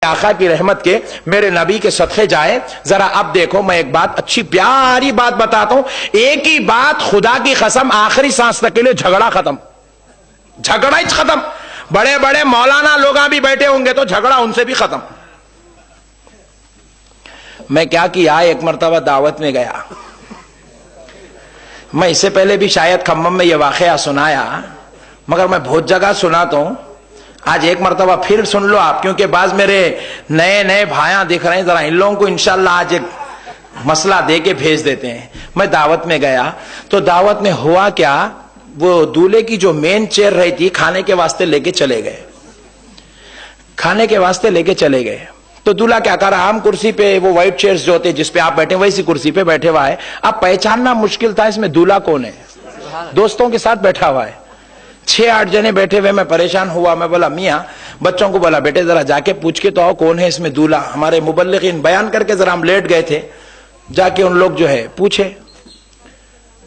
आका की रहमत के, मेरे नबी के सदक़े जाए। जरा अब देखो, मैं एक बात, अच्छी प्यारी बात बताता हूं। एक ही बात, खुदा की कसम, आखिरी सांस तक के लिए झगड़ा खत्म, झगड़ा ही खत्म। बड़े बड़े मौलाना लोग भी बैठे होंगे तो झगड़ा उनसे भी खत्म। मैं क्या किया, एक मरतबा दावत में गया। मैं इससे पहले भी शायद खम्मम में यह वाकया सुनाया, मगर मैं बहुत जगह सुनाता हूं। आज एक मरतबा फिर सुन लो आप, क्योंकि बाज मेरे नए नए भाइयां दिख रहे हैं, जरा इन लोगों को इंशाल्लाह आज एक मसला दे के भेज देते हैं। मैं दावत में गया तो दावत में हुआ क्या, वो दूल्हे की जो मेन चेयर रही थी, खाने के वास्ते लेके चले गए। खाने के वास्ते लेके चले गए तो दूल्हा क्या कर रहा, आम कुर्सी पे, वो व्हाइट चेयर्स जो होते हैं जिसपे आप बैठे, वैसी कुर्सी पे बैठे हुआ है। अब पहचानना मुश्किल था इसमें दूल्हा कौन है। दोस्तों के साथ बैठा हुआ है, 6-8 जने बैठे हुए। मैं परेशान हुआ, मैं बोला मियाँ, बच्चों को बोला बेटे जरा जाके पूछ के तो आओ कौन है इसमें दूल्हा। हमारे मुबल्लिगीन बयान करके जरा हम लेट गए थे, जाके उन लोग जो है पूछे।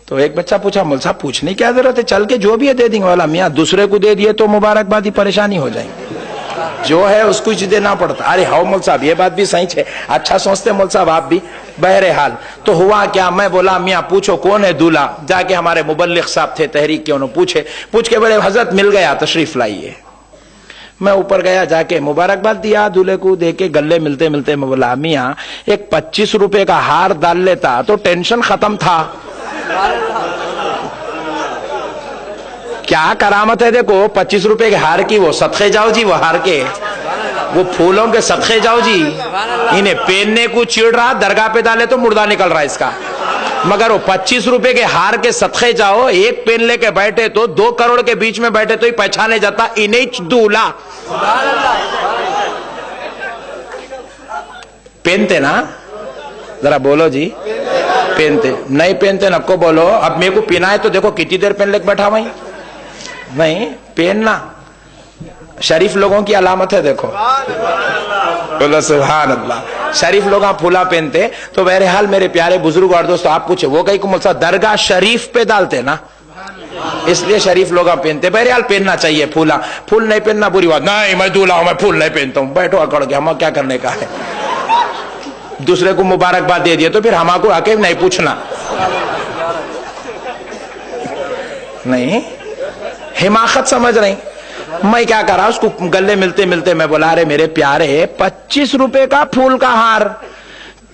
तो एक बच्चा पूछा, मौलवी साहब पूछने की क्या जरूरत है, चल के जो भी है दे देंगे। वाला मियाँ दूसरे को दे दिए तो मुबारकबादी परेशानी हो जाएगी, जो है उसको ही देना पड़ता। अरे हाउ मौलवी साहब, ये बात भी सही है, अच्छा सोचते मौलवी साहब आप भी। बहरहाल तो हुआ क्या, मैं बोला मियाँ पूछो कौन है दूल्हा। जाके हमारे मुबल्लिग साहब थे तहरीक के, उन्होंने पूछे, पूछ के बोले हजरत मिल गया, तशरीफ लाइए। मैं ऊपर गया, जाके मुबारकबाद दिया दूल्हे को, दे के गले मिलते मिलते मैं बोला मियाँ एक 25 रुपए का हार डाल लेता तो टेंशन खत्म था। क्या करामत है देखो, 25 रुपए के हार की, वो सदके जाओ जी, वो हार के, वो फूलों के सदके जाओ जी। इन्हें पहनने को चिड़ रहा, दरगाह पे डाले तो मुर्दा निकल रहा है इसका। मगर वो 25 रुपए के हार के सदके जाओ, एक पेन लेके बैठे तो 2 करोड़ के बीच में बैठे तो ही पहचाने जाता, इन्हें दूल्हा। पहनते ना, जरा बोलो जी, पहनते नहीं पहनते नको बोलो। अब मेरे को पीना है तो देखो कितनी देर पहन लेके बैठा वहीं, नहीं पहनना शरीफ लोगों की अलामत है। देखो बोलो सुभान अल्लाह, शरीफ लोग आप फूला पहनते। तो बहरहाल मेरे प्यारे बुजुर्ग और दोस्तों, आप पूछे वो कहीं को दरगाह शरीफ पे डालते ना, इसलिए शरीफ लोग आप पहनते। बहरहाल पहनना चाहिए फूला, फूल नहीं पहनना बुरी बात नहीं। मैं दूल्हा हूं, मैं फूल नहीं पहनता हूं, बैठो अकड़ के, हम क्या करने का है। दूसरे को मुबारकबाद दे दिए तो फिर हमको आके नहीं पूछना, नहीं हिमाकत समझ रही। मैं क्या करा, उसको गले मिलते मिलते मैं बोला अरे मेरे प्यारे 25 रुपए का फूल का हार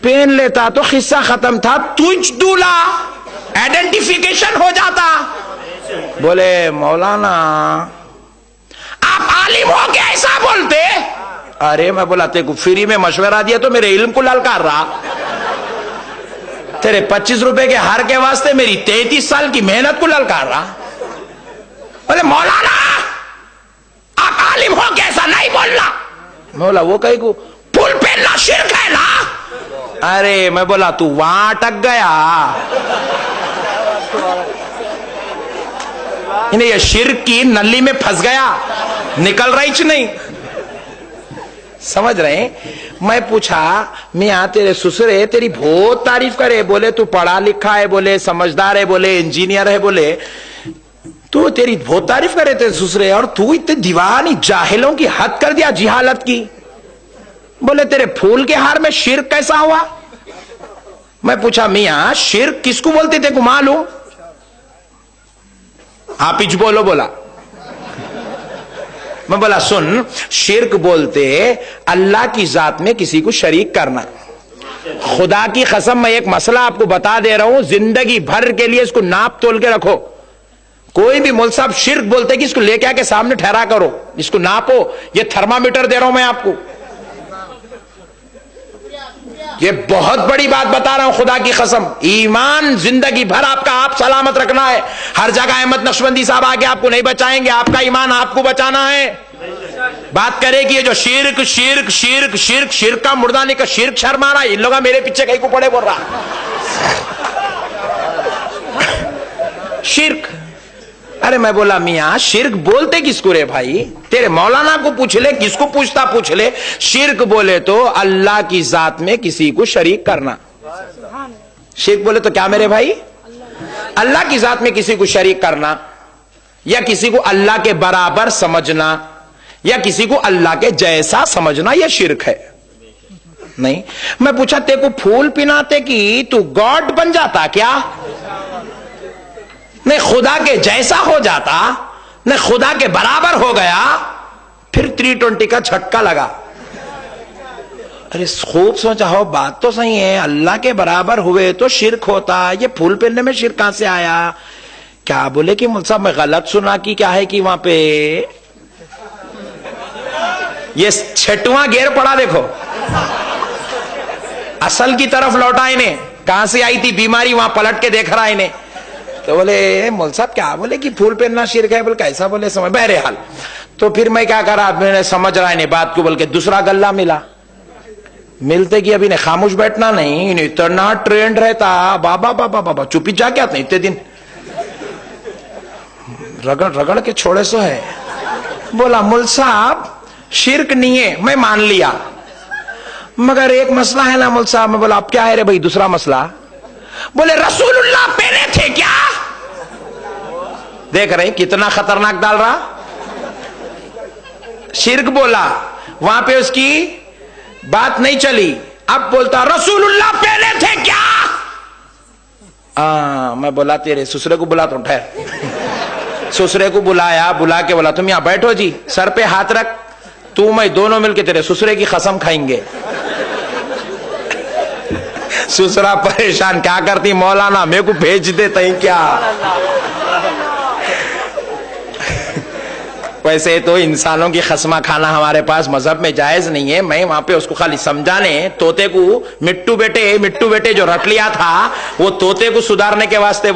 पहन लेता तो किस्सा खत्म था, तुझ दूल्हा आइडेंटिफिकेशन हो जाता। बोले मौलाना आप आलिम हो क्या ऐसा बोलते। अरे मैं बोला तेरे को फ्री में मशवरा दिया तो मेरे इल्म को ललकार रहा, तेरे 25 रुपए के हार के वास्ते मेरी 33 साल की मेहनत को ललकार रहा। बोले मौलाना आप आलिम हो कैसा नहीं बोलना। बोला वो कहीं को फूल पहनना शिर्क है ना। अरे मैं बोला तू वहां अटक गया, इन्हें ये शिर्क की नली में फंस गया, निकल रही नहीं। समझ रहे। मैं पूछा मियाँ तेरे ससुरे तेरी बहुत तारीफ करे, बोले तू पढ़ा लिखा है, बोले समझदार है, बोले इंजीनियर है, बोले तू तेरी बहुत तारीफ करे तेरे ससुरे, और तू इतने दीवानी जाहिलों की हद कर दिया जिहालत की। बोले तेरे फूल के हार में शिर्क कैसा हुआ। मैं पूछा मियाँ शिर्क किसको बोलते थे, मालूम। आप ही बोलो। बोला मैं बोला सुन, शिर्क बोलते अल्लाह की जात में किसी को शरीक करना। खुदा की कसम मैं एक मसला आपको बता दे रहा हूं, जिंदगी भर के लिए इसको नाप तोल के रखो। कोई भी मौलवी साहब शिर्क बोलते कि इसको लेके आके सामने ठहरा करो, इसको नापो, ये थर्मामीटर दे रहा हूं मैं आपको, ये बहुत बड़ी बात बता रहा हूं खुदा की कसम। ईमान जिंदगी भर आपका आप सलामत रखना है। हर जगह अहमद नक्शबंदी साहब आके आपको नहीं बचाएंगे, आपका ईमान आपको बचाना है। बात करे कि ये जो शिर्क शिर्क शिर्क शिर्क शिर्क का मुर्दा नहीं का शिर्क शर्मा रहा, इन लोग मेरे पीछे कहीं को पड़े बोल रहा शिर्क। अरे मैं बोला मियाँ शिर्क बोलते किसको रे भाई, तेरे मौलाना को पूछ ले, किसको पूछता पूछ ले। शिर्क बोले तो अल्लाह की जात में किसी को शरीक करना। शिर्क बोले तो क्या मेरे भाई, अल्लाह की जात में किसी को शरीक करना, या किसी को अल्लाह के बराबर समझना, या किसी को अल्लाह के जैसा समझना यह शिर्क है। नहीं, मैं पूछा तेरे को फूल पिनाते कि तू गॉड बन जाता क्या? नहीं, खुदा के जैसा हो जाता, नहीं खुदा के बराबर हो गया, फिर 320 का झटका लगा। अरे खूब सोचा हो, बात तो सही है, अल्लाह के बराबर हुए तो शिर्क होता, ये फूल पहनने में शिर्क कहां से आया? क्या बोले कि मुल्ला साहब मैं गलत सुना कि क्या है कि वहां पे ये 6वां गेर पड़ा, देखो असल की तरफ लौटा इन्हें, कहां से आई थी बीमारी वहां पलट के देख रहा इन्हें। तो बोले मुल्ला साहब क्या बोले कि फूल पहनना शिर्क है? बोले कैसा बोले समझ, बहरहाल तो फिर मैं क्या करा, मैंने समझ रहा इन्हें बात को, बोल के दूसरा गल्ला मिला। मिलते कि अभी ने खामोश बैठना नहीं, इन्हें इतना ट्रेंड रहता, बाबा बाबा बाबा चुपी जा क्या था इतने दिन, रगड़ रगड़ के छोड़े सो है। बोला मुल्ला साहब शिर्क नहीं है, मैं मान लिया, मगर एक मसला है ना मुल्ला साहब। मैं बोला अब क्या है रे भाई दूसरा मसला? बोले रसूलुल्लाह पहने थे क्या? देख रहे कितना खतरनाक डाल रहा, शिर्क बोला, वहां पे उसकी बात नहीं चली, अब बोलता रसूलुल्लाह पहने थे क्या? मैं बोला तेरे ससुरे को बुला, तो ठहर, ससुरे को बुलाया, बुला के बोला तुम यहां बैठो जी, सर पे हाथ रख, तू मैं दोनों मिलके तेरे ससुरे की कसम खाएंगे। ससुरा परेशान, क्या करती मौलाना मेरे को भेज देते क्या? वैसे तो इंसानों की खसमा खाना हमारे पास मजहब में जायज नहीं है। मैं वहां पे उसको खाली समझाने, तोते को मिट्टू बेटे जो रट लिया था वो तोते को सुधारने के वास्ते